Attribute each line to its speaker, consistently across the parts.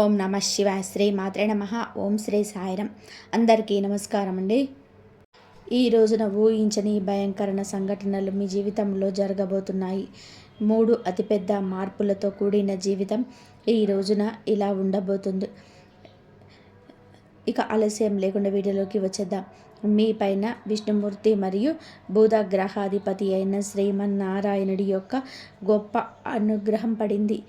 Speaker 1: ఓం నమ శివాయ. శ్రీ మాత్రే నమ. ఓం శ్రీ సాయిరం. అందరికీ నమస్కారం అండి. ఈ రోజున ఊహించని భయంకర సంఘటనలు మీ జీవితంలో జరగబోతున్నాయి. 3 అతిపెద్ద మార్పులతో కూడిన జీవితం ఈ రోజున ఇలా ఉండబోతుంది. ఇక ఆలస్యం లేకుండా వీడియోలోకి వచ్చేద్దాం. మీ పైన విష్ణుమూర్తి మరియు బుధ గ్రహాధిపతి అయిన శ్రీమన్నారాయణుడి యొక్క గొప్ప అనుగ్రహం పడింది.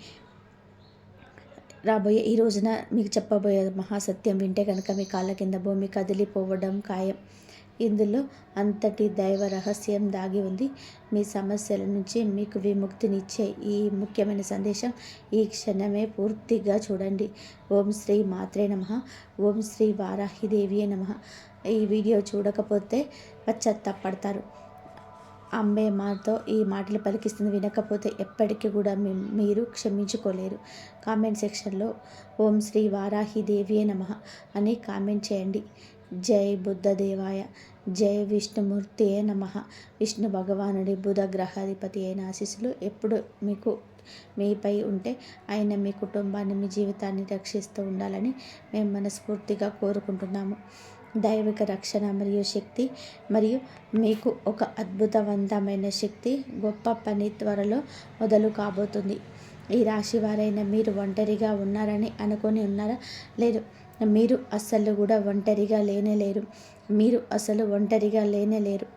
Speaker 1: రాబోయే ఈ రోజున మీకు చెప్పబోయే మహాసత్యం వింటే కనుక మీ కాళ్ళ కింద భూమి కదిలిపోవడం ఖాయం. ఇందులో అంతటి దైవ రహస్యం దాగి ఉంది. మీ సమస్యల నుంచి మీకు విముక్తినిచ్చే ఈ ముఖ్యమైన సందేశం ఈ క్షణమే పూర్తిగా చూడండి. ఓం శ్రీ మాత్రే నమః. ఓం శ్రీ వారాహిదేవియే నమః. ఈ వీడియో చూడకపోతే పశ్చాత్తాపడతారు. అమ్మే మాతో ఈ మాటలు పలికిస్తుంది. వినకపోతే ఎప్పటికీ కూడా మీరు క్షమించుకోలేరు. కామెంట్ సెక్షన్లో ఓం శ్రీ వారాహిదేవియే నమః అని కామెంట్ చేయండి. జై బుద్ధదేవాయ, జై విష్ణుమూర్తియే నమః. విష్ణు భగవానుడి బుధ గ్రహాధిపతి అయిన ఆశీస్సులు ఎప్పుడు మీపై ఉంటే ఆయన మీ కుటుంబాన్ని, మీ జీవితాన్ని రక్షిస్తూ ఉండాలని మేము మనస్ఫూర్తిగా కోరుకుంటున్నాము. దైవిక రక్షణ మరియు శక్తి మరియు మీకు ఒక అద్భుతవంతమైన శక్తి, గొప్ప పని త్వరలో మొదలు కాబోతుంది. ఈ రాశి వారైన మీరు ఒంటరిగా ఉన్నారని అనుకొని ఉన్నారా? లేదు, మీరు అస్సలు కూడా ఒంటరిగా లేనేలేరు. మీరు అసలు ఒంటరిగా లేనేలేరు.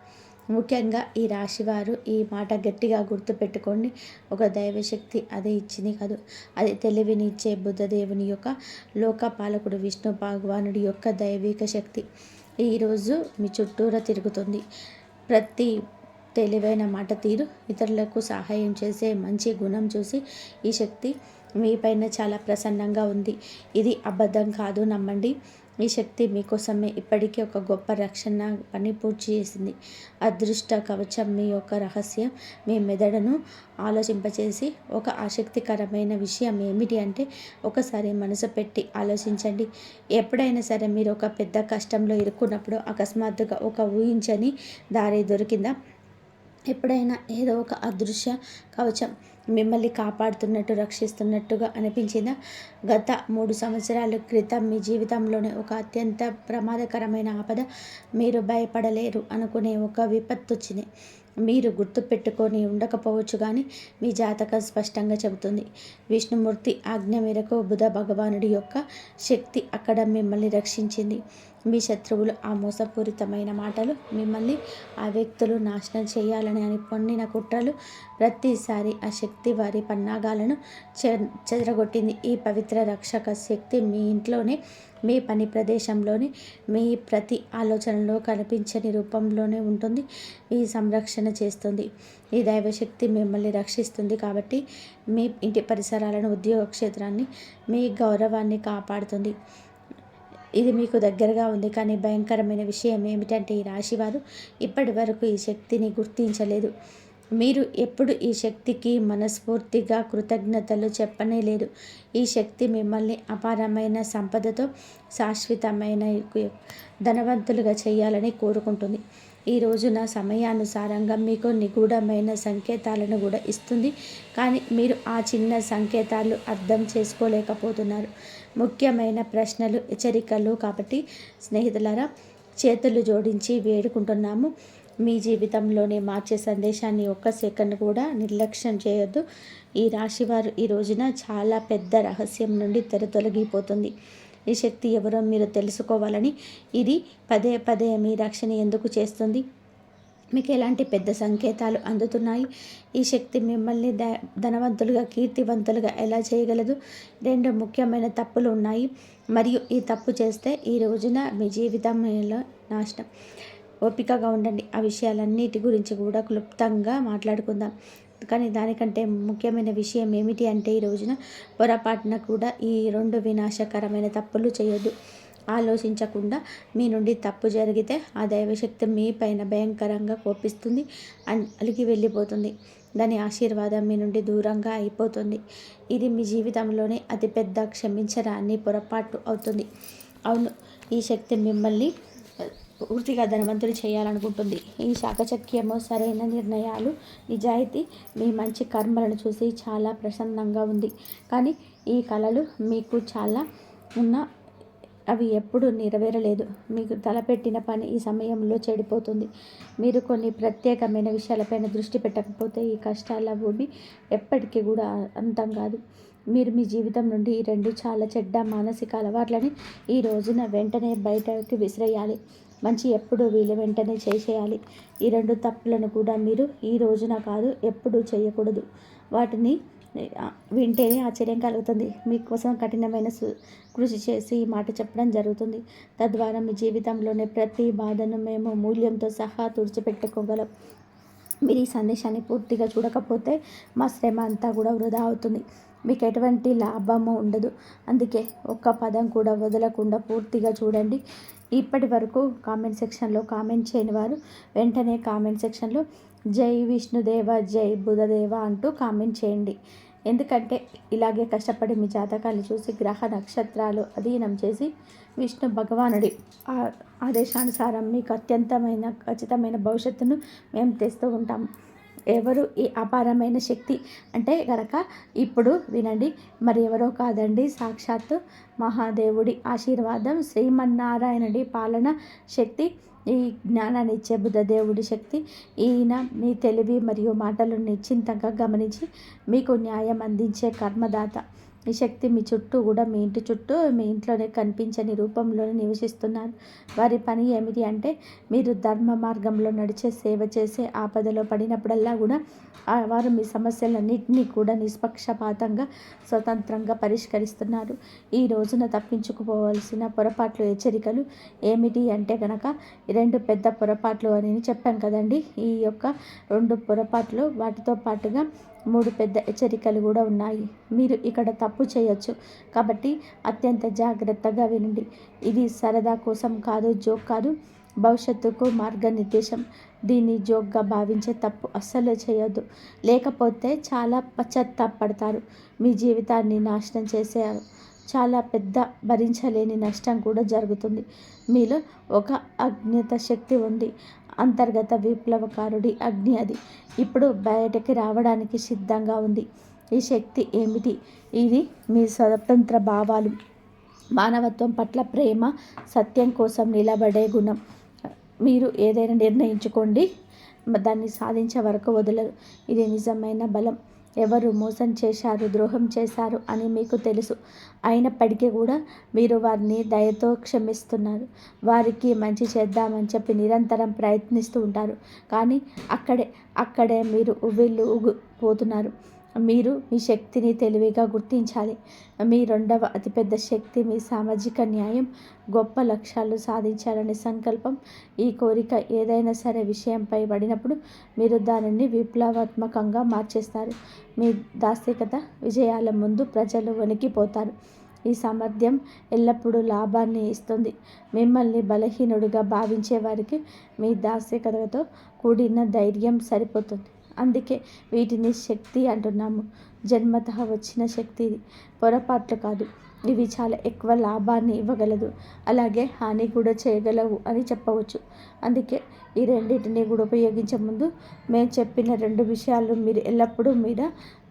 Speaker 1: ముఖ్యంగా ఈ రాశివారు ఈ మాట గట్టిగా గుర్తుపెట్టుకోండి. ఒక దైవశక్తి అది ఇచ్చింది కాదు, అది తెలివిని ఇచ్చే బుద్ధదేవుని యొక్క లోకపాలకుడు విష్ణు భగవానుడి యొక్క దైవిక శక్తి ఈరోజు మీ చుట్టూరా తిరుగుతుంది. ప్రతి తెలివైన మాట తీరు, ఇతరులకు సహాయం చేసే మంచి గుణం చూసి ఈ శక్తి మీపైన చాలా ప్రసన్నంగా ఉంది. ఇది అబద్ధం కాదు, నమ్మండి. ఈ శక్తి మీకోసమే ఇప్పటికీ ఒక గొప్ప రక్షణ పని పూర్తి చేసింది. అదృష్ట కవచం మీ యొక్క రహస్యం మీ మెదడును ఆలోచింపచేసి ఒక ఆసక్తికరమైన విషయం ఏమిటి అంటే, ఒకసారి మనసు పెట్టి ఆలోచించండి. ఎప్పుడైనా సరే మీరు ఒక పెద్ద కష్టంలో ఇరుక్కున్నప్పుడు అకస్మాత్తుగా ఒక ఊహించని దారి దొరికిందా? ఎప్పుడైనా ఏదో ఒక అదృశ్య కవచం మిమ్మల్ని కాపాడుతున్నట్టు, రక్షిస్తున్నట్టుగా అనిపించిందా? గత 3 సంవత్సరాల క్రితం మీ జీవితంలోనే ఒక అత్యంత ప్రమాదకరమైన ఆపద, మీరు భయపడలేరు అనుకునే ఒక విపత్తు వచ్చింది. మీరు గుర్తుపెట్టుకొని ఉండకపోవచ్చు, కానీ మీ జాతకం స్పష్టంగా చెబుతుంది. విష్ణుమూర్తి ఆజ్ఞ మేరకు బుధ భగవానుడి యొక్క శక్తి అక్కడ మిమ్మల్ని రక్షించింది. మీ శత్రువులు ఆ మోసపూరితమైన మాటలు, మిమ్మల్ని ఆ వ్యక్తులు నాశనం చేయాలని అని పొందిన కుట్రలు, ప్రతిసారి ఆ శక్తి వారి పన్నాగాలను చెదరగొట్టింది. ఈ పవిత్ర రక్షక శక్తి మీ ఇంట్లోనే, మీ పని ప్రదేశంలోని, మీ ప్రతి ఆలోచనలో కనిపించని రూపంలోనే ఉంటుంది. ఈ సంరక్షణ చేస్తుంది. ఈ దైవశక్తి మిమ్మల్ని రక్షిస్తుంది కాబట్టి మీ ఇంటి పరిసరాలను, ఉద్యోగ క్షేత్రాన్ని, మీ గౌరవాన్ని కాపాడుతుంది. ఇది మీకు దగ్గరగా ఉంది. కానీ భయంకరమైన విషయం ఏమిటంటే, ఈ రాశివారు ఇప్పటి వరకు ఈ శక్తిని గుర్తించలేదు. మీరు ఎప్పుడు ఈ శక్తికి మనస్ఫూర్తిగా కృతజ్ఞతలు చెప్పనే లేదు. ఈ శక్తి మిమ్మల్ని అపారమైన సంపదతో, శాశ్వతమైన ధనవంతులుగా చేయాలని కోరుకుంటుంది. ఈ రోజున సమయానుసారంగా మీకు నిగూఢమైన సంకేతాలను కూడా ఇస్తుంది. కానీ మీరు ఆ చిన్న సంకేతాలు అర్థం చేసుకోలేకపోతున్నారు. ముఖ్యమైన ప్రశ్నలు, హెచ్చరికలు. కాబట్టి స్నేహితులారా, చేతులు జోడించి వేడుకుంటున్నాము. మీ జీవితంలోనే మార్చే సందేశాన్ని ఒక్క సెకండ్ కూడా నిర్లక్ష్యం చేయొద్దు. ఈ రాశివారు ఈ రోజున చాలా పెద్ద రహస్యం నుండి తొలగిపోతుంది. ఈ శక్తి ఎవరో మీరు తెలుసుకోవాలని ఇది పదే పదే మీ రక్షణ ఎందుకు చేస్తుంది? మీకు ఎలాంటి పెద్ద సంకేతాలు అందుతున్నాయి? ఈ శక్తి మిమ్మల్ని ధనవంతులుగా, కీర్తివంతులుగా ఎలా చేయగలదు? 2 ముఖ్యమైన తప్పులు ఉన్నాయి, మరియు ఈ తప్పు చేస్తే ఈ రోజున మీ జీవితంలో నాశనం. ఓపికగా ఉండండి. ఆ విషయాలన్నిటి గురించి కూడా క్లుప్తంగా మాట్లాడుకుందాం. కానీ దానికంటే ముఖ్యమైన విషయం ఏమిటి అంటే, ఈ రోజున పొరపాటున కూడా ఈ 2 వినాశకరమైన తప్పులు చేయొద్దు. ఆలోచించకుండా మీ నుండి తప్పు జరిగితే ఆ దైవశక్తి మీ పైన భయంకరంగా కోపిస్తుంది, అలిగి వెళ్ళిపోతుంది. దాని ఆశీర్వాదం మీ నుండి దూరంగా అయిపోతుంది. ఇది మీ జీవితంలోనే అతిపెద్ద క్షమించరాని పొరపాటు అవుతుంది. అవును, ఈ శక్తి మిమ్మల్ని పూర్తిగా ధనవంతులు చేయాలనుకుంటుంది. ఈ చాకచక్యము, సరైన నిర్ణయాలు, నిజాయితీ, మీ మంచి కర్మలను చూసి చాలా ప్రసన్నంగా ఉంది. కానీ ఈ కలలు మీకు చాలా ఉన్న అవి ఎప్పుడు నెరవేరలేదు. మీకు తలపెట్టిన పని ఈ సమయంలో చెడిపోతుంది. మీరు కొన్ని ప్రత్యేకమైన విషయాలపైన దృష్టి పెట్టకపోతే ఈ కష్టాల భూమి ఎప్పటికీ కూడా అంతం కాదు. మీరు మీ జీవితం నుండి ఈ 2 చాలా చెడ్డ మానసిక అలవాట్లని ఈ రోజున వెంటనే బయటకి విసిరేయాలి. మంచి ఎప్పుడు వీలు వెంటనే చేసేయాలి. ఈ 2 తప్పులను కూడా మీరు ఈ రోజున కాదు ఎప్పుడూ చేయకూడదు. వాటిని వింటేనే ఆశ్చర్యం కలుగుతుంది. మీకోసం కఠినమైన కృషి చేసి ఈ మాట చెప్పడం జరుగుతుంది. తద్వారా మీ జీవితంలోనే ప్రతి బాధను మేము మూల్యంతో సహా తుడిచిపెట్టుకోగలం. మీరు ఈ సందేశాన్ని పూర్తిగా చూడకపోతే మా శ్రమ అంతా కూడా వృధా అవుతుంది. మీకు ఎటువంటి లాభము ఉండదు. అందుకే ఒక్క పదం కూడా వదలకుండా పూర్తిగా చూడండి. ఇప్పటి వరకు కామెంట్ సెక్షన్లో కామెంట్ చేయని వారు వెంటనే కామెంట్ సెక్షన్లో జై విష్ణుదేవ, జై బుధదేవ అంటూ కామెంట్ చేయండి. ఎందుకంటే ఇలాగే కష్టపడి మీ జాతకాలు చూసి గ్రహ నక్షత్రాలు అధీనం చేసి విష్ణు భగవానుడి ఆదేశానుసారం మీకు అత్యంతమైన ఖచ్చితమైన భవిష్యత్తును మేము తెస్తూ ఉంటాము. ఎవరు ఈ అపారమైన శక్తి అంటే గనక ఇప్పుడు వినండి. మరి ఎవరో కాదండి, సాక్షాత్తు మహాదేవుడి ఆశీర్వాదం, శ్రీమన్నారాయణుడి పాలన శక్తి, ఈ జ్ఞానాన్ని ఇచ్చే బుద్ధదేవుడి శక్తి. ఈయన మీ తెలివి మరియు మాటలను నిశ్చింతంగా గమనించి మీకు న్యాయం అందించే కర్మదాత. ఈ శక్తి మీ చుట్టూ కూడా, మీ ఇంటి చుట్టూ, మీ ఇంట్లోనే కనిపించని రూపంలోనే నివసిస్తున్నారు. వారి పని ఏమిటి అంటే మీరు ధర్మ మార్గంలో నడిచే, సేవ చేసే, ఆపదలో పడినప్పుడల్లా కూడా వారు మీ సమస్యలన్నింటినీ కూడా నిష్పక్షపాతంగా స్వతంత్రంగా పరిష్కరిస్తున్నారు. ఈ రోజున తప్పించుకుపోవలసిన పొరపాట్లు, హెచ్చరికలు ఏమిటి అంటే కనుక 2 పెద్ద పొరపాట్లు అని చెప్పాం కదండి. ఈ యొక్క 2 పొరపాట్లు వాటితో పాటుగా 3 పెద్ద హెచ్చరికలు కూడా ఉన్నాయి. మీరు ఇక్కడ తప్పు చేయొచ్చు కాబట్టి అత్యంత జాగ్రత్తగా వినండి. ఇది సరదా కోసం కాదు, జోక్ కాదు, భవిష్యత్తుకు మార్గనిర్దేశం. దీన్ని జోక్గా భావించే తప్పు అస్సలు చేయొద్దు. లేకపోతే చాలా పశ్చాత్తాపడతారు. మీ జీవితాన్ని నాశనం చేసేయారు. చాలా పెద్ద భరించలేని నష్టం కూడా జరుగుతుంది. మీలో ఒక అజ్ఞాత శక్తి ఉంది. అంతర్గత విప్లవకారుడి అగ్ని అది ఇప్పుడు బయటకి రావడానికి సిద్ధంగా ఉంది. ఈ శక్తి ఏమిటి? ఇది మీ స్వతంత్ర భావాలు, మానవత్వం పట్ల ప్రేమ, సత్యం కోసం నిలబడే గుణం. మీరు ఏదైనా నిర్ణయించుకోండి, దాన్ని సాధించే వరకు వదలరు. ఇది నిజమైన బలం. ఎవరు మోసం చేశారు, ద్రోహం చేశారు అని మీకు తెలుసు. అయినప్పటికీ కూడా మీరు వారిని దయతో క్షమిస్తున్నారు. వారికి మంచి చేద్దామని చెప్పి నిరంతరం ప్రయత్నిస్తూ ఉంటారు. కానీ అక్కడే మీరు ఉవ్విళ్ళూగిపోతున్నారు. మీరు మీ శక్తిని తెలివిగా గుర్తించాలి. మీ 2వ అతిపెద్ద శక్తి మీ సామాజిక న్యాయం, గొప్ప లక్ష్యాలు సాధించాలనే సంకల్పం. ఈ కోరిక ఏదైనా సరే విషయంపై పడినప్పుడు మీరు దానిని విప్లవాత్మకంగా మార్చేస్తారు. మీ దాస్తికత విజయాల ముందు ప్రజలు వణికిపోతారు. ఈ సామర్థ్యం ఎల్లప్పుడూ లాభాన్ని ఇస్తుంది. మిమ్మల్ని బలహీనుడిగా భావించే వారికి మీ దాస్తికతతో కూడిన ధైర్యం సరిపోతుంది. అందుకే వీటిని శక్తి అంటున్నాము. జన్మతః వచ్చిన శక్తి ఇది, పొరపాట్లు కాదు. ఇవి చాలా ఎక్కువ లాభాన్ని ఇవ్వగలదు, అలాగే హాని కూడా చేయగలవు అని చెప్పవచ్చు. అందుకే ఈ రెండింటిని కూడా ఉపయోగించే ముందు మేము చెప్పిన 2 విషయాలు మీరు ఎల్లప్పుడూ మీద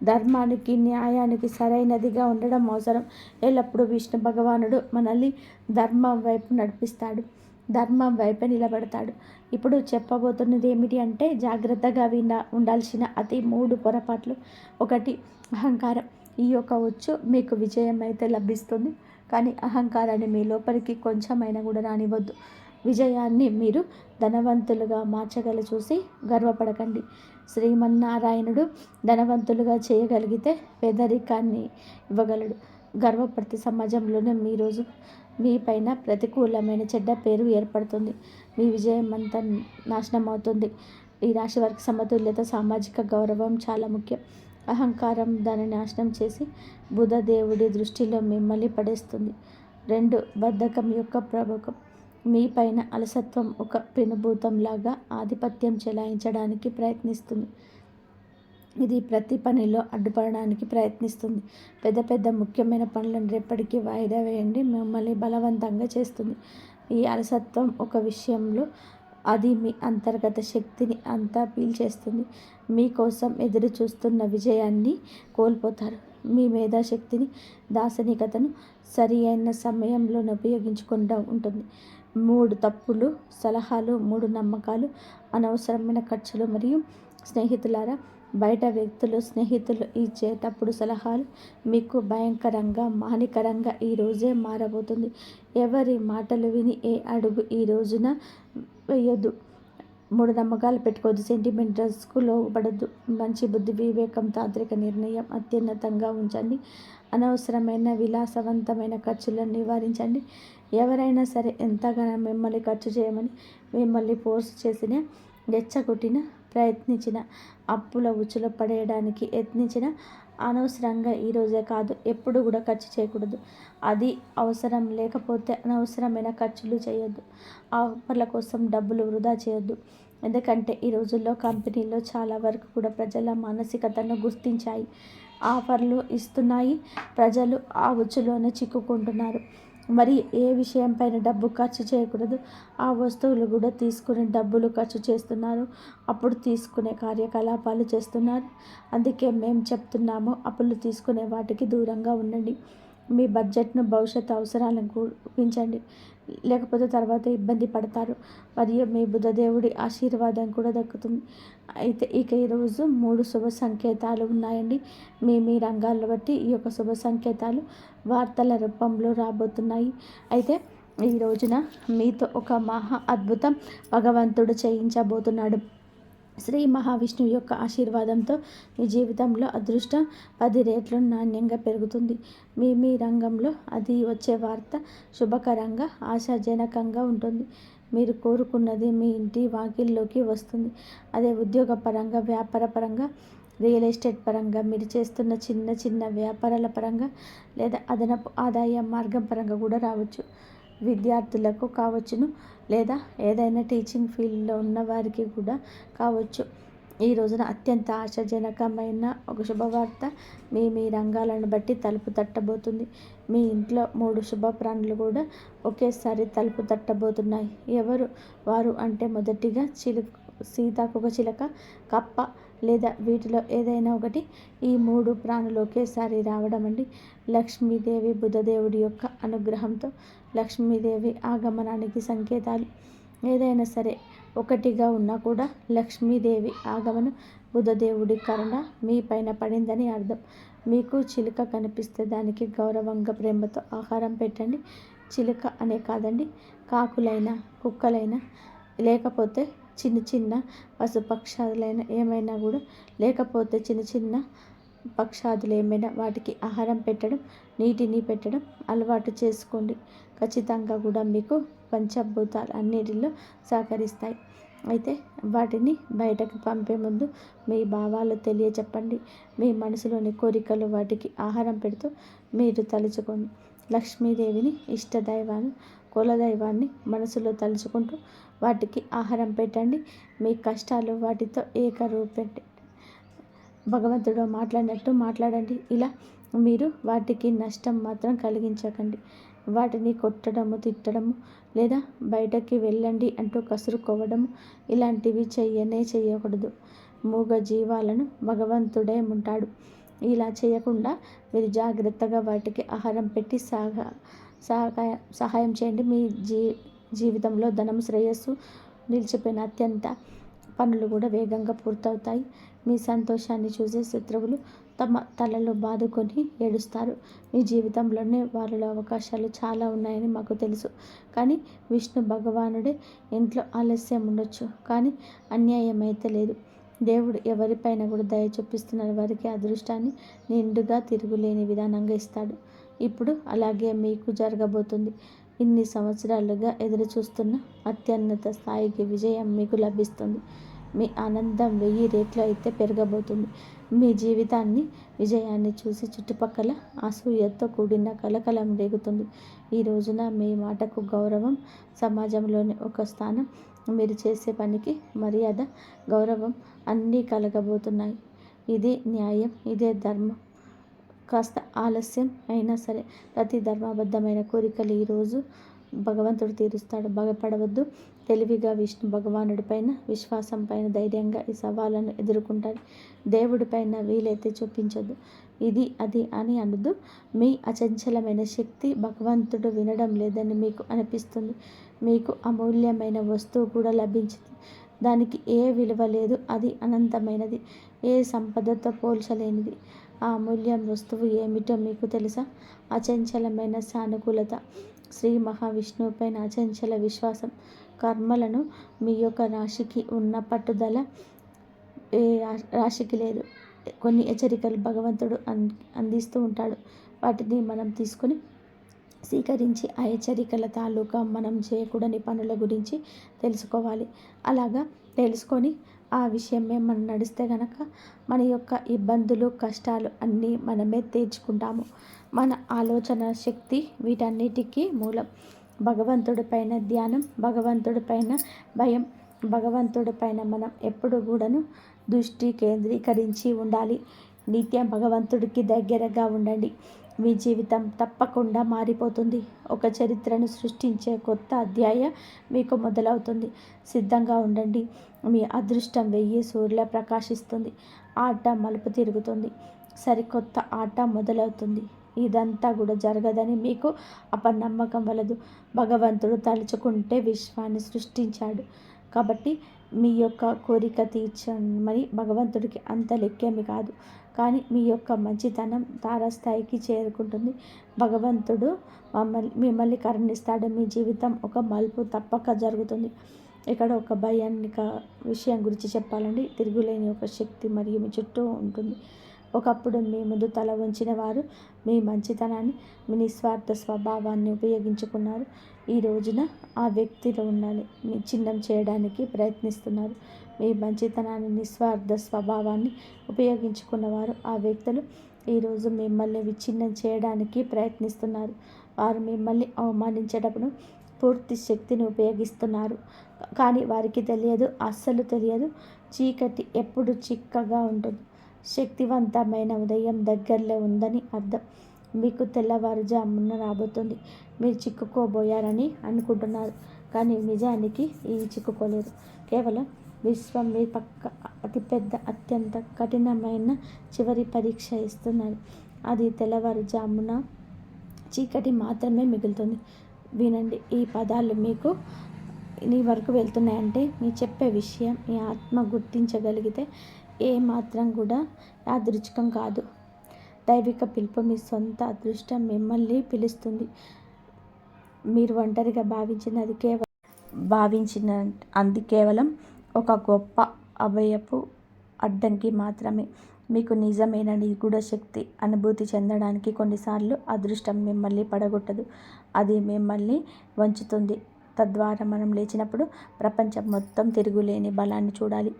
Speaker 1: ధర్మానికి, న్యాయానికి సరైనదిగా ఉండడం అవసరం. ఎల్లప్పుడూ విష్ణు భగవానుడు మనల్ని ధర్మం వైపు నడిపిస్తాడు, ధర్మం వైపే నిలబడతాడు. ఇప్పుడు చెప్పబోతున్నది ఏమిటి అంటే జాగ్రత్తగా ఉండాల్సిన 3 పొరపాట్లు. 1 అహంకారం. ఈ యొక్క వచ్చు మీకు విజయం అయితే లభిస్తుంది, కానీ అహంకారాన్ని మీ లోపలికి కొంచెమైనా కూడా రానివ్వద్దు. విజయాన్ని మీరు ధనవంతులుగా మార్చగల చూసి గర్వపడకండి. శ్రీమన్నారాయణుడు ధనవంతులుగా చేయగలిగితే పేదరికాన్ని ఇవ్వగలడు. గర్వపడితే సమాజంలోనే మీ పైన ప్రతికూలమైన చెడ్డ పేరు ఏర్పడుతుంది. మీ విజయం అంతా నాశనం అవుతుంది. ఈ రాశి వారికి సమతుల్యత, సామాజిక గౌరవం చాలా ముఖ్యం. అహంకారం దాన్ని నాశనం చేసి బుధదేవుడి దృష్టిలో మిమ్మల్ని పడేస్తుంది. 2 బద్ధకం యొక్క ప్రభావం. మీ పైన అలసత్వం ఒక పెనుభూతంలాగా ఆధిపత్యం చెలాయించడానికి ప్రయత్నిస్తుంది. ఇది ప్రతి పనిలో అడ్డుపడడానికి ప్రయత్నిస్తుంది. పెద్ద ముఖ్యమైన పనులను రేపటికి వాయిదా వేయండి. మిమ్మల్ని బలవంతంగా చేస్తుంది. ఈ అలసత్వం ఒక విషయంలో అది మీ అంతర్గత శక్తిని అంతా పీల్చేస్తుంది. మీకోసం ఎదురు చూస్తున్న విజయాన్ని కోల్పోతారు. మీ మేధాశక్తిని, దార్శనికతను సరి అయిన సమయంలోనే ఉపయోగించుకుంటూ ఉంటుంది. 3 తప్పులు సలహాలు, 3 నమ్మకాలు, అనవసరమైన ఖర్చులు మరియు స్నేహితులారా, బయట వ్యక్తులు, స్నేహితులు ఇచ్చే తప్పుడు సలహాలు మీకు భయంకరంగా, హానికరంగా ఈ రోజే మారబోతుంది. ఎవరి మాటలు విని ఏ అడుగు ఈ రోజున వేయొద్దు. 3 నమ్మకాలు పెట్టుకోవద్దు. సెంటిమెంటల్స్కు లోబడద్దు. మంచి బుద్ధి, వివేకం, తాంత్రిక నిర్ణయం అత్యున్నతంగా ఉంచండి. అనవసరమైన విలాసవంతమైన ఖర్చులను నివారించండి. ఎవరైనా సరే ఎంతగానో మిమ్మల్ని ఖర్చు చేయమని మిమ్మల్ని ఫోర్స్ చేసిన, రెచ్చగొట్టిన, ప్రయత్నించిన, అప్పుల ఉచ్చులో పడేయడానికి యత్నించిన అనవసరంగా ఈరోజే కాదు ఎప్పుడు కూడా ఖర్చు చేయకూడదు. అది అవసరం లేకపోతే అనవసరమైన ఖర్చులు చేయొద్దు. ఆఫర్ల కోసం డబ్బులు వృధా చేయొద్దు. ఎందుకంటే ఈ రోజుల్లో కంపెనీలో చాలా వరకు కూడా ప్రజల మానసికతను గుర్తించాయి. ఆఫర్లు ఇస్తున్నాయి. ప్రజలు ఆ ఉచ్చులోనే చిక్కుకుంటున్నారు. మరి ఏ విషయంపైన డబ్బు ఖర్చు చేయకూడదు. ఆ వస్తువులు కూడా తీసుకుని డబ్బులు ఖర్చు చేస్తున్నారు. అప్పుడు తీసుకునే కార్యకలాపాలు చేస్తున్నారు. అందుకే మేము చెప్తున్నాము, అప్పులు తీసుకునే వాటికి దూరంగా ఉండండి. మీ బడ్జెట్ను భవిష్యత్తు అవసరాలకు పెంచండి. లేకపోతే తర్వాత ఇబ్బంది పడతారు. మరియు మీ బుధదేవుడి ఆశీర్వాదం కూడా దక్కుతుంది. అయితే ఇక ఈరోజు 3 శుభ సంకేతాలు ఉన్నాయండి. మీ రంగాల్లో బట్టి ఈ యొక్క శుభ సంకేతాలు వార్తల రూపంలో రాబోతున్నాయి. అయితే ఈ రోజున మీతో ఒక మహా అద్భుతం భగవంతుడు చేయించబోతున్నాడు. శ్రీ మహావిష్ణువు యొక్క ఆశీర్వాదంతో మీ జీవితంలో అదృష్టం 10 రెట్లు నాణ్యంగా పెరుగుతుంది. మీ రంగంలో అది వచ్చే వార్త శుభకరంగా, ఆశాజనకంగా ఉంటుంది. మీరు కోరుకున్నది మీ ఇంటి వాకిల్లోకి వస్తుంది. అదే ఉద్యోగపరంగా, వ్యాపార పరంగా, రియల్ ఎస్టేట్ పరంగా, మీరు చేస్తున్న చిన్న చిన్న వ్యాపారాల పరంగా, లేదా అదనపు ఆదాయ మార్గం పరంగా కూడా రావచ్చు. విద్యార్థులకు కావచ్చును, లేదా ఏదైనా టీచింగ్ ఫీల్డ్లో ఉన్న వారికి కూడా కావచ్చు. ఈ రోజున అత్యంత ఆశాజనకమైన ఒక శుభవార్త మీ రంగాలను బట్టి తలుపు తట్టబోతుంది. మీ ఇంట్లో 3 శుభ ప్రాణులు కూడా ఒకేసారి తలుపు తట్టబోతున్నాయి. ఎవరు వారు అంటే మొదటిగా సీతాకోక చిలక, కప్ప లేదా వీటిలో ఏదైనా ఒకటి. ఈ 3 ప్రాణులు ఒకేసారి రావడం అండి. లక్ష్మీదేవి, బుధదేవుడి యొక్క అనుగ్రహంతో లక్ష్మీదేవి ఆగమనానికి సంకేతాలు. ఏదైనా సరే ఒకటిగా ఉన్నా కూడా లక్ష్మీదేవి ఆగమనం, బుధదేవుడి కరుణ మీ పైన పడిందని అర్థం. మీకు చిలుక కనిపిస్తే దానికి గౌరవంగా, ప్రేమతో ఆహారం పెట్టండి. చిలుక అనే కాదండి, కాకులైనా, కుక్కలైనా, లేకపోతే చిన్న చిన్న పశుపక్షాదులైన ఏమైనా కూడా, లేకపోతే చిన్న చిన్న పక్షాదులు ఏమైనా వాటికి ఆహారం పెట్టడం, నీటిని పెట్టడం అలవాటు చేసుకోండి. ఖచ్చితంగా కూడా మీకు పంచభూతాలు అన్నిటిలో సహకరిస్తాయి. అయితే వాటిని బయటకు పంపే ముందు మీ భావాలు తెలియచెప్పండి. మీ మనసులోని కోరికలు వాటికి ఆహారం పెడుతూ మీరు తలుచుకోండి. లక్ష్మీదేవిని, ఇష్టదైవాన్ని, కులదైవాన్ని మనసులో తలుచుకుంటూ వాటికి ఆహారం పెట్టండి. మీ కష్టాలు వాటితో ఏకరూపెట్టి భగవంతుడు మాట్లాడినట్టు మాట్లాడండి. ఇలా మీరు వాటికి నష్టం మాత్రం కలిగించకండి. వాటిని కొట్టడము, తిట్టడము, లేదా బయటకి వెళ్ళండి అంటూ కసురుకోవడము ఇలాంటివి చేయకూడదు. మూగ జీవాలను భగవంతుడే ఉంటాడు. ఇలా చేయకుండా మీరు జాగ్రత్తగా వాటికి ఆహారం పెట్టి సహాయం చేయండి. మీ జీవితంలో ధనం, శ్రేయస్సు నిలిచిపోయిన అత్యంత పనులు కూడా వేగంగా పూర్తవుతాయి. మీ సంతోషాన్ని చూసే శత్రువులు తమ తలలో బాదుకొని ఏడుస్తారు. మీ జీవితంలోనే వారిలో అవకాశాలు చాలా ఉన్నాయని మాకు తెలుసు. కానీ విష్ణు భగవానుడే ఇంట్లో ఆలస్యం ఉండొచ్చు, కానీ అన్యాయం అయితే లేదు. దేవుడు ఎవరిపైన కూడా దయ చూపిస్తున్నారు. వారికి అదృష్టాన్ని నిండుగా తిరుగులేని విధానంగా ఇస్తాడు. ఇప్పుడు అలాగే మీకు జరగబోతుంది. ఇన్ని సంవత్సరాలుగా ఎదురు చూస్తున్న అత్యున్నత స్థాయికి విజయం మీకు లభిస్తుంది. మీ ఆనందం 1000 రెట్లు అయితే పెరగబోతుంది. మీ జీవితాన్ని, విజయాన్ని చూసి చుట్టుపక్కల అసూయతో కూడిన కలకలం రేగుతుంది. ఈ రోజున మీ మాటకు గౌరవం, సమాజంలోని ఒక స్థానం, మీరు చేసే పనికి మర్యాద, గౌరవం అన్నీ కలగబోతున్నాయి. ఇది న్యాయం, ఇదే ధర్మం. కాస్త ఆలస్యం అయినా సరే ప్రతి ధర్మబద్ధమైన కోరికలు ఈరోజు భగవంతుడు తీరుస్తాడు. భయపడవద్దు. తెలివిగా విష్ణు భగవానుడి పైన విశ్వాసం పైన ధైర్యంగా ఈ సవాళ్ళను ఎదుర్కొంటారు. దేవుడి పైన వీలైతే చూపించొద్దు, ఇది అది అని అనదు. మీ అచంచలమైన శక్తి భగవంతుడు వినడం లేదని మీకు అనిపిస్తుంది. మీకు అమూల్యమైన వస్తువు కూడా లభించింది. దానికి ఏ విలువ లేదు. అది అనంతమైనది, ఏ సంపదతో పోల్చలేనిది. ఆ అమూల్యం వస్తువు ఏమిటో మీకు తెలుసా? అచంచలమైన సానుకూలత. శ్రీ మహావిష్ణువు పైన అచంచల విశ్వాసం. కర్మలను మీ యొక్క రాశికి ఉన్న పట్టుదల ఏ రాశికి లేదు. కొన్ని హెచ్చరికలు భగవంతుడు అందిస్తూ ఉంటాడు. వాటిని మనం తీసుకొని స్వీకరించి ఆ హెచ్చరికల తాలూకా మనం చేయకూడని పనుల గురించి తెలుసుకోవాలి. అలాగా తెలుసుకొని ఆ విషయమే మనం నడిస్తే కనుక మన యొక్క ఇబ్బందులు కష్టాలు అన్నీ మనమే తీర్చుకుంటాము. మన ఆలోచన శక్తి వీటన్నిటికీ మూలం. భగవంతుడి పైన ధ్యానం, భగవంతుడి పైన భయం, భగవంతుడి పైన మనం ఎప్పుడు కూడాను దృష్టి కేంద్రీకరించి ఉండాలి. నిత్యం భగవంతుడికి దగ్గరగా ఉండండి. మీ జీవితం తప్పకుండా మారిపోతుంది. ఒక చరిత్రను సృష్టించే కొత్త అధ్యాయం మీకు మొదలవుతుంది. సిద్ధంగా ఉండండి. మీ అదృష్టం 1000 సూర్యులా ప్రకాశిస్తుంది. ఆట మలుపు తిరుగుతుంది. సరికొత్త ఆట మొదలవుతుంది. ఇదంతా కూడా జరగదని మీకు అపనమ్మకం వలదు. భగవంతుడు తలుచుకుంటే విశ్వాన్ని సృష్టించాడు కాబట్టి మీ యొక్క కోరిక తీర్చమని భగవంతుడికి అంత లెక్కేమి కాదు. కానీ మీ యొక్క మంచితనం తారాస్థాయికి చేరుకుంటుంది. భగవంతుడు మిమ్మల్ని కరుణిస్తాడు. మీ జీవితం ఒక మలుపు తప్పక జరుగుతుంది. ఇక్కడ ఒక భయానిక విషయం గురించి చెప్పాలండి. తిరుగులేని ఒక శక్తి మరియు మీ చుట్టూ ఉంటుంది. ఒకప్పుడు మీ ముందు తల వంచిన వారు మీ మంచితనాన్ని, మీ నిస్వార్థ స్వభావాన్ని ఉపయోగించుకున్నారు. ఈ రోజున ఆ వ్యక్తిలో ఉండాలి విచ్ఛిన్నం చేయడానికి ప్రయత్నిస్తున్నారు. మీ మంచితనాన్ని, నిస్వార్థ స్వభావాన్ని ఉపయోగించుకున్నవారు ఆ వ్యక్తులు ఈరోజు మిమ్మల్ని విచ్ఛిన్నం చేయడానికి ప్రయత్నిస్తున్నారు. వారు మిమ్మల్ని అవమానించేటప్పుడు పూర్తి శక్తిని ఉపయోగిస్తున్నారు. కానీ వారికి తెలియదు, అస్సలు తెలియదు, చీకటి ఎప్పుడు చిక్కగా ఉంటుంది. శక్తివంతమైన ఉదయం దగ్గరలో ఉందని అర్థం. మీకు తెల్లవారుజామున రాబోతుంది. మీరు చిక్కుకోబోయారని అనుకుంటున్నారు, కానీ నిజానికి చిక్కుకోలేరు. కేవలం విశ్వం మీ పక్క అతిపెద్ద అత్యంత కఠినమైన చివరి పరీక్ష ఇస్తున్నారు. అది తెల్లవారుజామున చీకటి మాత్రమే మిగులుతుంది. వినండి, ఈ పదాలు మీకు నీ వరకు వెళ్తున్నాయంటే మీ చెప్పే విషయం మీ ఆత్మ గుర్తించగలిగితే ఏ మాత్రం కూడా యాదృచ్ఛికం కాదు. దైవిక పిలుపు, మీ సొంత అదృష్టం మిమ్మల్ని పిలుస్తుంది. మీరు ఒంటరిగా భావించినది కేవలం ఒక గొప్ప అభయపు అడ్డంకి మాత్రమే. మీకు నిజమైన నిగూఢ శక్తి అనుభూతి చెందడానికి కొన్నిసార్లు అదృష్టం మిమ్మల్ని పడగొట్టదు, అది మిమ్మల్ని వంచుతుంది. తద్వారా మనం లేచినప్పుడు ప్రపంచం మొత్తం తిరుగులేని బలాన్ని చూడాలి.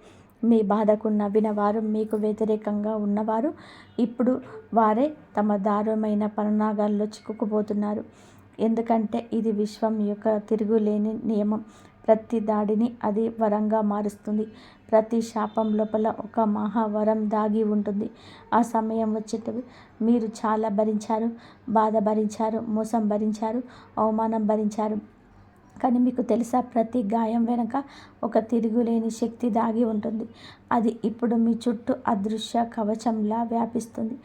Speaker 1: మీ బాధకు నవ్విన వారు, మీకు వ్యతిరేకంగా ఉన్నవారు ఇప్పుడు వారే తమ దారుణమైన పన్నాగాల్లో చిక్కుకుపోతున్నారు. ఎందుకంటే ఇది విశ్వం యొక్క తిరుగులేని నియమం. ప్రతి దాడిని అది వరంగా మారుస్తుంది. ప్రతి శాపం లోపల ఒక మహావరం దాగి ఉంటుంది. ఆ సమయం వచ్చేటప్పుడు మీరు చాలా భరించారు, బాధ భరించారు, మోసం భరించారు, అవమానం భరించారు. కానీ మీకు తెలుసా, ప్రతి గాయం వెనుక ఒక తిరుగులేని శక్తి దాగి ఉంటుంది. అది ఇప్పుడు మీ చుట్టూ అదృశ్య కవచంలా వ్యాపిస్తుంది.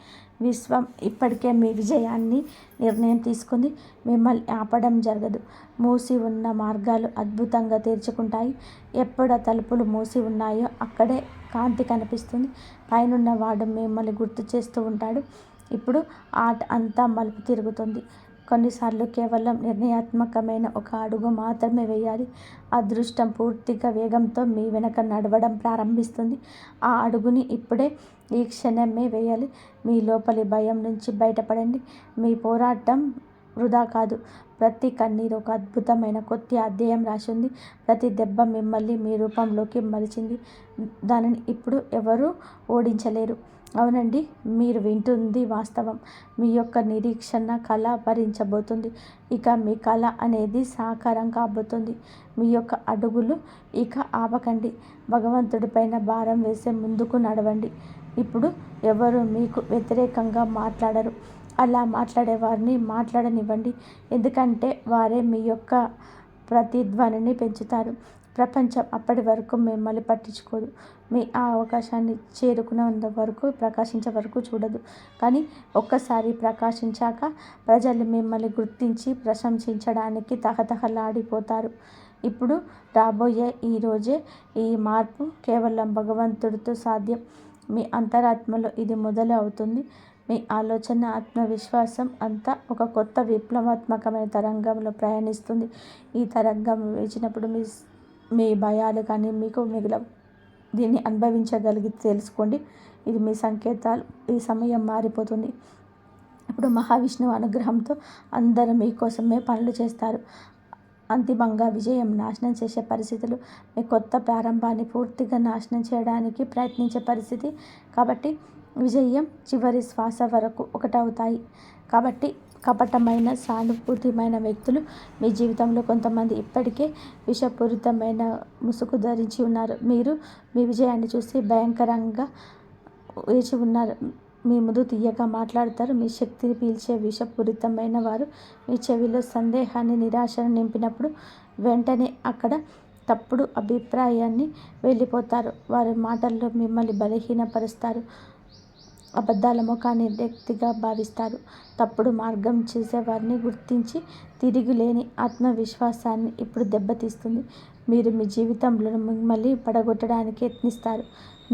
Speaker 1: విశ్వం ఇప్పటికే మీ విజయాన్ని నిర్ణయం తీసుకుంది. మిమ్మల్ని ఆపడం జరగదు. మూసి ఉన్న మార్గాలు అద్భుతంగా తెరుచుకుంటాయి. ఎప్పుడ తలుపులు మూసి ఉన్నాయో అక్కడే కాంతి కనిపిస్తుంది. పైనున్న వాడు మిమ్మల్ని గుర్తు చేస్తూ ఉంటాడు. ఇప్పుడు ఆట అంతా మలుపు తిరుగుతుంది. కొన్నిసార్లు కేవలం నిర్ణయాత్మకమైన ఒక అడుగు మాత్రమే వేయాలి. అదృష్టం పూర్తిగా వేగంతో మీ వెనక నడవడం ప్రారంభిస్తుంది. ఆ అడుగుని ఇప్పుడే, ఈ క్షణమే వేయాలి. మీ లోపలి భయం నుంచి బయటపడండి. మీ పోరాటం వృధా కాదు. ప్రతి కన్నీరు ఒక అద్భుతమైన కొత్త అధ్యాయం రాసింది. ప్రతి దెబ్బ మిమ్మల్ని మీ రూపంలోకి మలిచింది. దానిని ఇప్పుడు ఎవరూ ఓడించలేరు. అవునండి, మీరు వింటుంది వాస్తవం. మీ యొక్క నిరీక్షణ కళ భరించబోతుంది. ఇక మీ కళ అనేది సాకారం కాబోతుంది. మీ యొక్క అడుగులు ఇక ఆపకండి. భగవంతుడిపైన భారం వేసే ముందుకు నడవండి. ఇప్పుడు ఎవరు మీకు వ్యతిరేకంగా మాట్లాడరు. అలా మాట్లాడే వారిని మాట్లాడనివ్వండి. ఎందుకంటే వారే మీ యొక్క ప్రతిధ్వనిని పెంచుతారు. ప్రపంచం అప్పటి వరకు మిమ్మల్ని పట్టించుకోదు. మీ ఆ అవకాశాన్ని చేరుకునేంత వరకు, ప్రకాశించే వరకు చూడదు. కానీ ఒక్కసారి ప్రకాశించాక ప్రజలు మిమ్మల్ని గుర్తించి ప్రశంసించడానికి తహతహలాడిపోతారు. ఇప్పుడు రాబోయే ఈరోజే ఈ మార్పు కేవలం భగవంతుడితో సాధ్యం. మీ అంతరాత్మలో ఇది మొదలు అవుతుంది. మీ ఆలోచన, ఆత్మవిశ్వాసం అంతా ఒక కొత్త విప్లవాత్మకమైన తరంగంలో ప్రయాణిస్తుంది. ఈ తరంగం వేచినప్పుడు మీ భయాలు కానీ మీకు మిగలవు. దీన్ని అనుభవించగలిగితే తెలుసుకోండి, ఇది మీ సంకేతాలు. ఈ సమయం మారిపోతుంది. ఇప్పుడు మహావిష్ణువు అనుగ్రహంతో అందరూ మీకోసమే పనులు చేస్తారు. అంతిమంగా విజయం నాశనం చేసే పరిస్థితులు, మీ కొత్త ప్రారంభాన్ని పూర్తిగా నాశనం చేయడానికి ప్రయత్నించే పరిస్థితి. కాబట్టి విజయం చివరి శ్వాస వరకు ఒకటవుతాయి. కాబట్టి కపటమైన, సానుభూతిమైన వ్యక్తులు మీ జీవితంలో కొంతమంది ఇప్పటికే విషపూరితమైన ముసుగు ధరించి ఉన్నారు. మీరు మీ విజయాన్ని చూసి భయంకరంగా వేచి ఉన్నారు. మీ ముందు తీయగా మాట్లాడతారు. మీ శక్తిని పీల్చే విషపూరితమైన వారు మీ చెవిలో సందేహాన్ని, నిరాశను నింపినప్పుడు వెంటనే అక్కడ తప్పుడు అభిప్రాయాన్ని వెళ్ళిపోతారు. వారి మాటల్లో మిమ్మల్ని బలహీనపరుస్తారు. అబద్ధాల ముఖాన్ని వ్యక్తిగా భావిస్తారు. తప్పుడు మార్గం చేసేవారిని గుర్తించి తిరిగిలేని ఆత్మవిశ్వాసాన్ని ఇప్పుడు దెబ్బతీస్తుంది. మీరు మీ జీవితంలో మిమ్మల్ని పడగొట్టడానికి యత్నిస్తారు.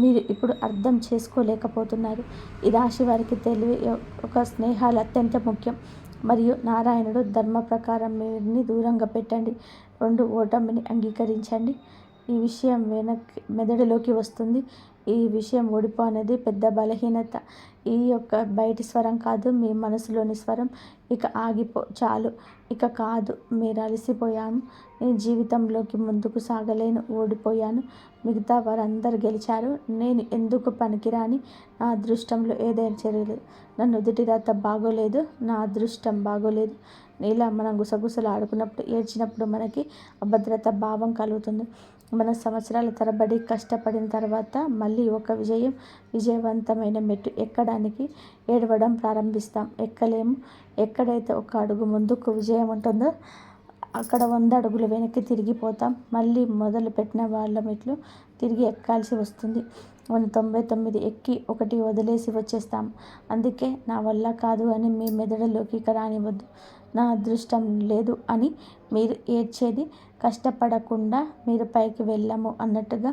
Speaker 1: మీరు ఇప్పుడు అర్థం చేసుకోలేకపోతున్నారు. ఈ రాశి వారికి తెలివి ఒక స్నేహాలు అత్యంత ముఖ్యం. మరియు నారాయణుడు ధర్మ ప్రకారం మీరిని దూరంగా పెట్టండి. 2 ఓటమిని అంగీకరించండి. ఈ విషయం మెదడులోకి వస్తుంది. ఈ విషయం ఓడిపో అనేది పెద్ద బలహీనత. ఈ యొక్క బయటి స్వరం కాదు, మీ మనసులోని స్వరం. ఇక ఆగిపో, చాలు, ఇక కాదు, మీరు అలసిపోయాను, నేను జీవితంలోకి ముందుకు సాగలేను, ఓడిపోయాను, మిగతా వారందరూ గెలిచారు, నేను ఎందుకు పనికిరాని, నా అదృష్టంలో ఏదైనా జరగలేదు, నా నుదుటి రాత బాగోలేదు, నా అదృష్టం బాగోలేదు. ఇలా మనం గుసగుసలు ఆడుకున్నప్పుడు, ఏడ్చినప్పుడు మనకి అభద్రత భావం కలుగుతుంది. మన సంవత్సరాల తరబడి కష్టపడిన తర్వాత మళ్ళీ ఒక విజయవంతమైన మెట్టు ఎక్కడానికి ఏడవడం ప్రారంభిస్తాం. ఎక్కలేము. ఎక్కడైతే ఒక అడుగు ముందుకు విజయం ఉంటుందో అక్కడ 100 అడుగులు వెనక్కి తిరిగిపోతాం. మళ్ళీ మొదలు పెట్టిన వాళ్ళ మెట్లు తిరిగి ఎక్కాల్సి వస్తుంది. 99 ఎక్కి 1 వదిలేసి వచ్చేస్తాం. అందుకే నా వల్ల కాదు అని మీ మెదడులోకి రానివ్వద్దు. నా అదృష్టం లేదు అని మీరు ఏడ్చేది కష్టపడకుండా మీరు పైకి వెళ్ళము అన్నట్టుగా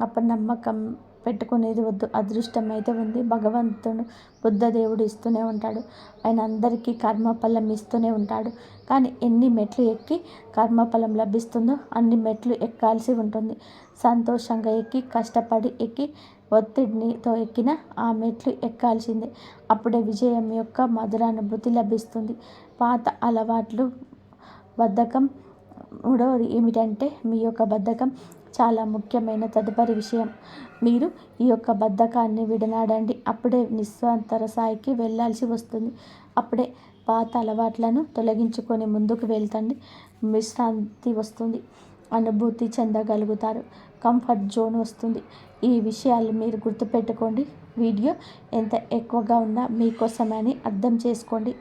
Speaker 1: అపనమ్మకం పెట్టుకునేది వద్దు. అదృష్టం అయితే ఉంది. భగవంతుడు బుద్ధదేవుడు ఇస్తూనే ఉంటాడు. ఆయన అందరికీ కర్మఫలం ఇస్తూనే ఉంటాడు. కానీ ఎన్ని మెట్లు ఎక్కి కర్మఫలం లభిస్తుందో అన్ని మెట్లు ఎక్కాల్సి ఉంటుంది. సంతోషంగా ఎక్కి, కష్టపడి ఎక్కి, ఒత్తిడితో ఎక్కిన ఆ మెట్లు ఎక్కాల్సిందే. అప్పుడే విజయం యొక్క మధురానుభూతి లభిస్తుంది. పాత అలవాట్లు, బద్ధకం. మూడవది ఏమిటంటే మీ యొక్క బద్ధకం చాలా ముఖ్యమైన తదుపరి విషయం. మీరు ఈ యొక్క బద్ధకాన్ని విడనాడండి. అప్పుడే నిస్వాంతర స్థాయికి వెళ్ళాల్సి వస్తుంది. అప్పుడే పాత అలవాట్లను తొలగించుకొని ముందుకు వెళ్తండి. విశ్రాంతి వస్తుంది. అనుభూతి చెందగలుగుతారు. కంఫర్ట్ జోన్ వస్తుంది. ఈ విషయాలు మీరు గుర్తుపెట్టుకోండి. వీడియో ఎంత ఎక్కువగా ఉన్నా మీకోసమని అర్థం చేసుకోండి.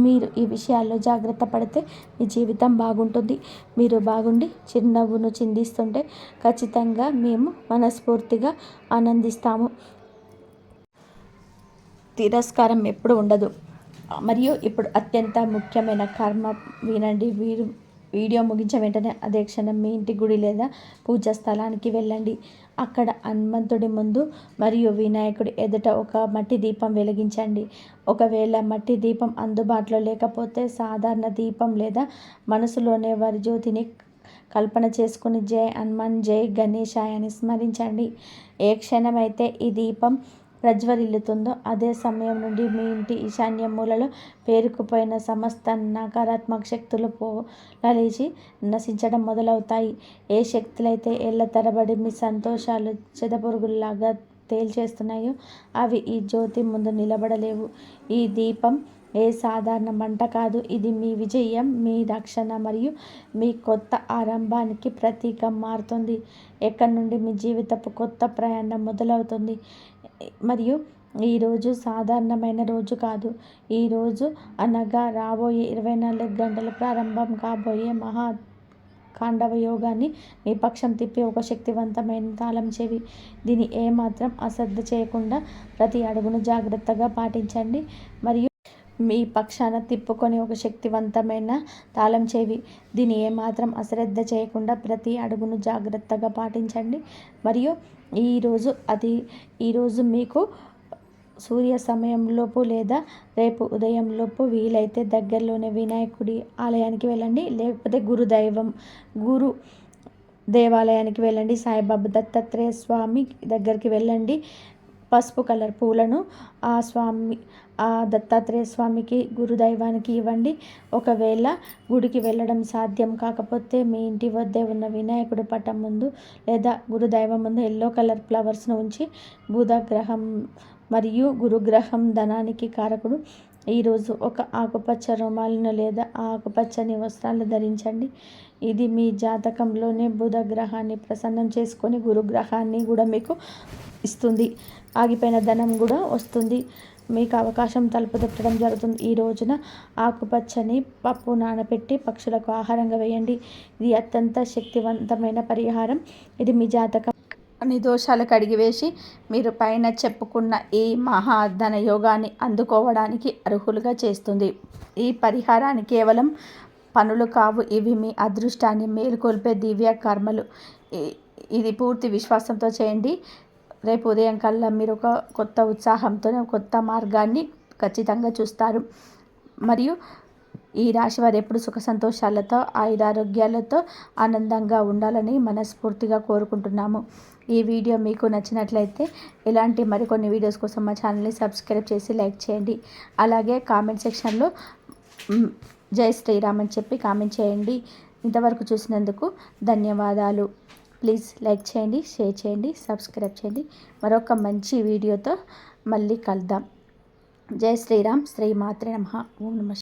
Speaker 1: మీరు ఈ విషయాల్లో జాగ్రత్త పడితే మీ జీవితం బాగుంటుంది. మీరు బాగుండి చిరునవ్వును చిందిస్తుంటే ఖచ్చితంగా మేము మనస్ఫూర్తిగా ఆనందిస్తాము. తిరస్కారం ఎప్పుడు ఉండదు. మరియు ఇప్పుడు అత్యంత ముఖ్యమైన కర్మ వినండి. వీడియో ముగించిన వెంటనే అదే క్షణం మీ ఇంటి గుడి లేదా పూజా స్థలానికి వెళ్ళండి. అక్కడ హనుమంతుడి ముందు మరియు వినాయకుడి ఎదుట ఒక మట్టి దీపం వెలిగించండి. ఒకవేళ మట్టి దీపం అందుబాటులో లేకపోతే సాధారణ దీపం లేదా మనసులోనే వారి జ్యోతిని కల్పన చేసుకుని జై హనుమాన్, జై గణేశాయ అని స్మరించండి. ఏ క్షణమైతే ఈ దీపం ప్రజ్వరిల్లుతుందో అదే సమయం నుండి మీ ఇంటి ఈశాన్య మూలలో పేరుకుపోయిన సమస్త నకారాత్మక శక్తులు లేచి నశించడం మొదలవుతాయి. ఏ శక్తులైతే ఏళ్ల తరబడి మీ సంతోషాలు చెదపురుగుల్లాగా తేల్చేస్తున్నాయో అవి ఈ జ్యోతి ముందు నిలబడలేవు. ఈ దీపం ఏ సాధారణ మంట కాదు. ఇది మీ విజయం, మీ రక్షణ మరియు మీ కొత్త ఆరంభానికి ప్రతీక మారుతుంది. ఎక్కడి నుండి మీ జీవితపు కొత్త ప్రయాణం మొదలవుతుంది. మరియు ఈరోజు సాధారణమైన రోజు కాదు. ఈరోజు అనగా రాబోయే 24 గంటలు ప్రారంభం కాబోయే తాండవ యోగాన్ని మీ పక్షం తిప్పే ఒక శక్తివంతమైన తాళం చెవి. దీన్ని ఏమాత్రం అశ్రద్ధ చేయకుండా ప్రతి అడుగును జాగ్రత్తగా పాటించండి. మరియు మీ పక్షాన తిప్పుకొని ఒక శక్తివంతమైన తాళం చెవి. దీన్ని ఏమాత్రం అశ్రద్ధ చేయకుండా ప్రతి అడుగును జాగ్రత్తగా పాటించండి. మరియు ఈరోజు మీకు సూర్య సమయంలోపు లేదా రేపు ఉదయంలోపు వీలైతే దగ్గరలోనే వినాయకుడి ఆలయానికి వెళ్ళండి. లేకపోతే గురు దేవాలయానికి వెళ్ళండి. సాయిబాబా దత్తాత్రేయ స్వామి దగ్గరికి వెళ్ళండి. పసుపు కలర్ పూలను ఆ దత్తాత్రేయ స్వామికి గురుదైవానికి ఇవ్వండి. ఒకవేళ గుడికి వెళ్ళడం సాధ్యం కాకపోతే మీ ఇంటి వద్దే ఉన్న వినాయకుడి పటం ముందు లేదా గురుదైవం ముందు ఎల్లో కలర్ ఫ్లవర్స్ను ఉంచి బుధగ్రహం మరియు గురుగ్రహం ధనానికి కారకుడు. ఈరోజు ఒక ఆకుపచ్చ రుమాలను లేదా ఆకుపచ్చని వస్త్రాలు ధరించండి. ఇది మీ జాతకంలోనే బుధ గ్రహాన్ని ప్రసన్నం చేసుకొని గురుగ్రహాన్ని కూడా మీకు ఇస్తుంది. ఆగిపోయిన ధనం కూడా వస్తుంది. మీకు అవకాశం తలుపు తట్టడం జరుగుతుంది. ఈ రోజున ఆకుపచ్చని పప్పు నానబెట్టి పక్షులకు ఆహారంగా వేయండి. ఇది అత్యంత శక్తివంతమైన పరిహారం. ఇది మీ జాతకం అన్ని దోషాలు కడిగివేసి మీరు పైన చెప్పుకున్న ఈ మహాధన యోగాన్ని అందుకోవడానికి అర్హులుగా చేస్తుంది. ఈ పరిహారాన్ని కేవలం పనులు కావు, ఇవి మీ అదృష్టాన్ని మేలుకొల్పే దివ్య కర్మలు. ఇది పూర్తి విశ్వాసంతో చేయండి. రేపు ఉదయం కల్లా మీరు ఒక కొత్త ఉత్సాహంతో కొత్త మార్గాన్ని ఖచ్చితంగా చూస్తారు. మరియు ఈ రాశి వారు ఎప్పుడు సుఖ సంతోషాలతో ఆయురారోగ్యాలతో ఆనందంగా ఉండాలని మనస్ఫూర్తిగా కోరుకుంటున్నాము. ఈ వీడియో మీకు నచ్చినట్లయితే ఇలాంటి మరికొన్ని వీడియోస్ కోసం మా ఛానల్ని సబ్స్క్రైబ్ చేసి లైక్ చేయండి. అలాగే కామెంట్ సెక్షన్లో జై శ్రీరామ్ అని చెప్పి కామెంట్ చేయండి. ఇంతవరకు చూసినందుకు ధన్యవాదాలు. ప్లీజ్ లైక్ చేయండి, షేర్ చేయండి, సబ్స్క్రైబ్ చేయండి. మరొక మంచి వీడియోతో మళ్ళీ కలుద్దాం. జై శ్రీరామ్. శ్రీమాత్రే నమః. ఓం నమః.